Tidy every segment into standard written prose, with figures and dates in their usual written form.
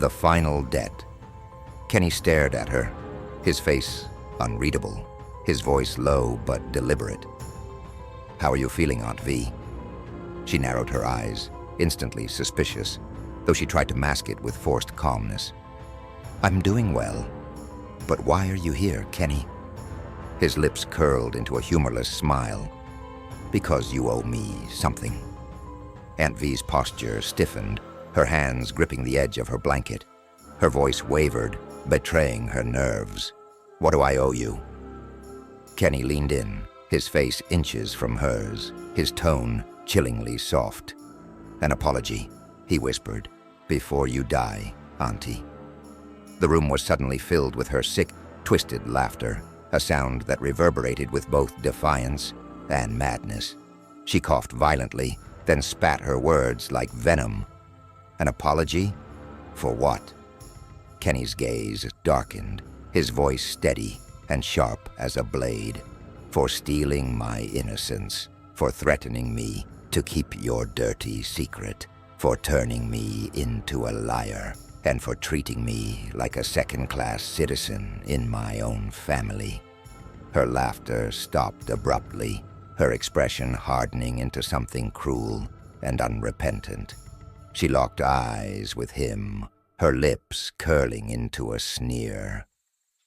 The final debt. Kenny stared at her, his face unreadable, his voice low but deliberate. "How are you feeling, Aunt V?" She narrowed her eyes, instantly suspicious, though she tried to mask it with forced calmness. "I'm doing well. But why are you here, Kenny?" His lips curled into a humorless smile. "Because you owe me something." Aunt V's posture stiffened, her hands gripping the edge of her blanket. Her voice wavered, betraying her nerves. "What do I owe you?" Kenny leaned in, his face inches from hers, his tone chillingly soft. "An apology," he whispered, "before you die, Auntie." The room was suddenly filled with her sick, twisted laughter, a sound that reverberated with both defiance and madness. She coughed violently, then spat her words like venom. "An apology? For what?" Kenny's gaze darkened, his voice steady and sharp as a blade. "For stealing my innocence, for threatening me to keep your dirty secret, for turning me into a liar, and for treating me like a second-class citizen in my own family." Her laughter stopped abruptly, her expression hardening into something cruel and unrepentant. She locked eyes with him, her lips curling into a sneer.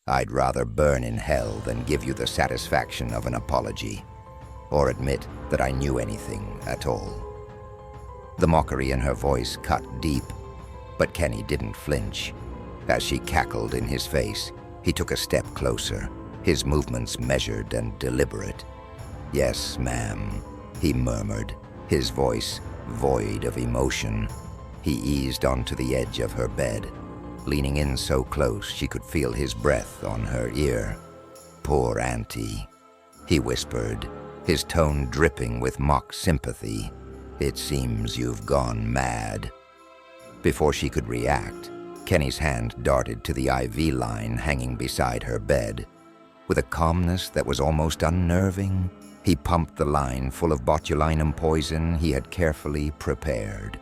"I'd rather burn in hell than give you the satisfaction of an apology, or admit that I knew anything at all." The mockery in her voice cut deep, but Kenny didn't flinch. As she cackled in his face, he took a step closer, his movements measured and deliberate. "Yes, ma'am," he murmured, his voice void of emotion. He eased onto the edge of her bed, leaning in so close she could feel his breath on her ear. "Poor Auntie," he whispered, his tone dripping with mock sympathy. "It seems you've gone mad." Before she could react, Kenny's hand darted to the IV line hanging beside her bed. With a calmness that was almost unnerving, he pumped the line full of botulinum poison he had carefully prepared.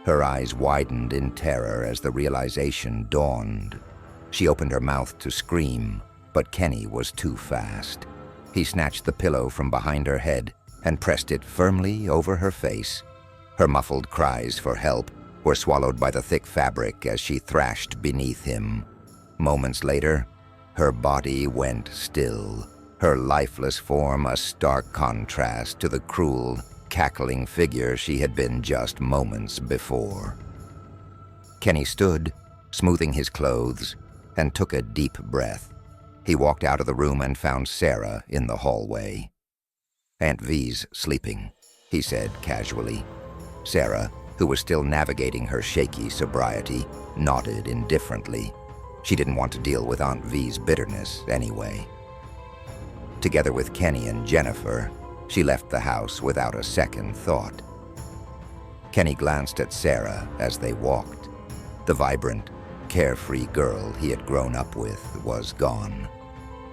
Her eyes widened in terror as the realization dawned. She opened her mouth to scream, but Kenny was too fast. He snatched the pillow from behind her head and pressed it firmly over her face. Her muffled cries for help were swallowed by the thick fabric as she thrashed beneath him. Moments later, her body went still, her lifeless form a stark contrast to the cruel, cackling figure she had been just moments before. Kenny stood, smoothing his clothes, and took a deep breath. He walked out of the room and found Sarah in the hallway. "Aunt V's sleeping," he said casually. Sarah, who was still navigating her shaky sobriety, nodded indifferently. She didn't want to deal with Aunt V's bitterness anyway. Together with Kenny and Jennifer, she left the house without a second thought. Kenny glanced at Sarah as they walked. The vibrant, carefree girl he had grown up with was gone,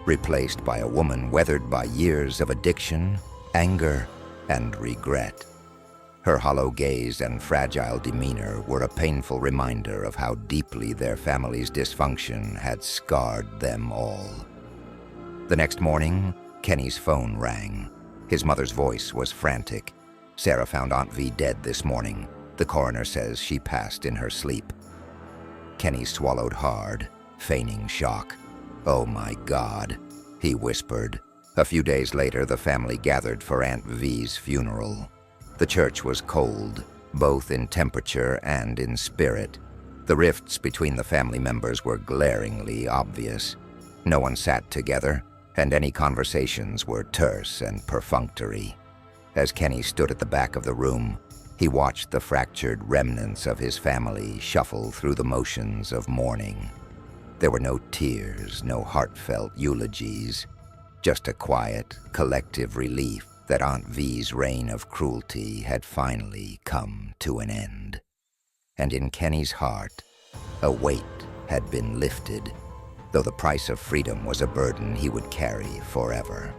replaced by a woman weathered by years of addiction, anger, and regret. Her hollow gaze and fragile demeanor were a painful reminder of how deeply their family's dysfunction had scarred them all. The next morning, Kenny's phone rang. His mother's voice was frantic. "Sarah found Aunt V dead this morning. The coroner says she passed in her sleep." Kenny swallowed hard, feigning shock. "Oh my God," he whispered. A few days later, the family gathered for Aunt V's funeral. The church was cold, both in temperature and in spirit. The rifts between the family members were glaringly obvious. No one sat together, and any conversations were terse and perfunctory. As Kenny stood at the back of the room, he watched the fractured remnants of his family shuffle through the motions of mourning. There were no tears, no heartfelt eulogies, just a quiet, collective relief that Aunt V's reign of cruelty had finally come to an end. And in Kenny's heart, a weight had been lifted, though the price of freedom was a burden he would carry forever.